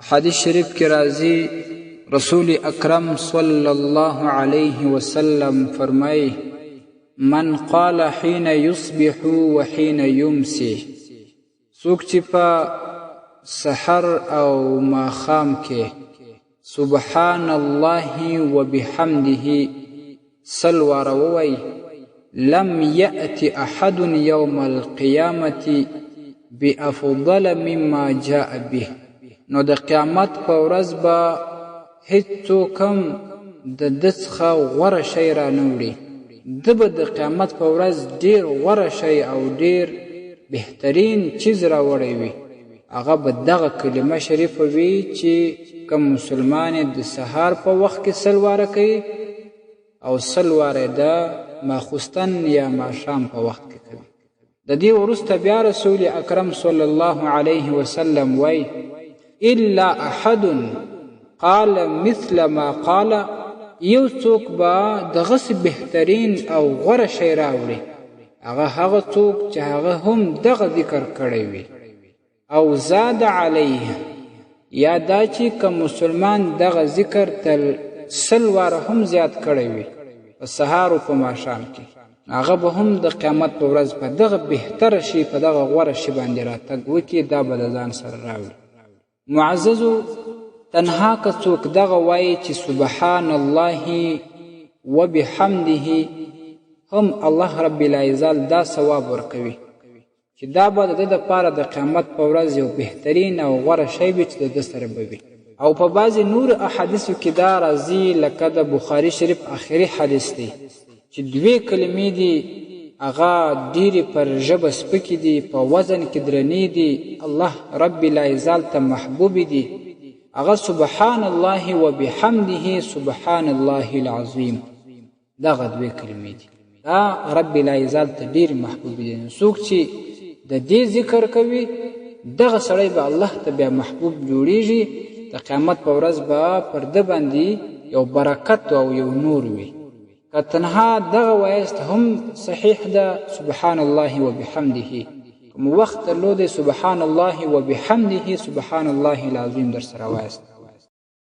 حدیث شریف کی راضی رسول اکرم صلی اللہ علیہ وسلم فرمائی من قال حين يصبح وحين يمسي څوک چې په سحر او ماښام کې سبحان الله وبحمده سل واره ووایي لم يأت أحد يوم القيامة بأفضل مما جاء به نو د قیامت په ورځ به هیڅوک هم د ده څخه غوره شی رانه وړي ده به د قیامت په ورځ ډېر غوره شی او ډېر بهترین چیز راوړی وي هغه به دغه کلمه شریفه وي چې کوم مسلمان یې د سهار په وخت کې سل واره کوي او سل واره د ماخوستن یا ماښام په وخت کې کوي د دې وروسته بیا رسول اکرم صلی الله علیه وسلم وایي الا احد قال مثل ما قال یو څوک به دغسې بهترین او غوره شی راوړي هغه څوک چې هغه هم دغه ذکر کړی وي او زاد علیه یا دا چې که مسلمان دغه ذکر تل سل واره هم زیات کړی وي په سهار او په ماښام کې هغه به هم د قیامت په ورځ په دغه بهتره شي په دغه غوره شي باندې راتګ وکړي دا به د ځان سره راوړي معززو تنها که څوک دغه وایي چې سبحان الله وبحمده هم الله رب العزت دا ثواب ورکوي چې دا به د ده دپاره د قیامت په ورځ یو بهترین او غوره شی وي چې د ده سره به وي او په بعضې نور احادیثو کې دا راځي لکه د بخاري شریف آخري حدیث دی چې دوې کلمې دي هغه ډېرې پر ژبه سپکې دي په وزن کې درنې دي الله رب العزت ته محبوبې دي هغه سبحان الله وبحمده سبحان الله العظیم دغه دوې کلمې دي دا رب العزت ته ډېرې محبوبې دي څوک چې د دې ذکر کوي دغه سړی به الله ته بیا محبوب جوړیږي د قیامت په ورځ به پر ده باندې یو برکت او یو نور وي که تنها دغه وایست هم صحیح ده سبحان الله وبحمده کوم وخت درلودی سبحان الله وبحمده سبحان الله العظیم در سره وایست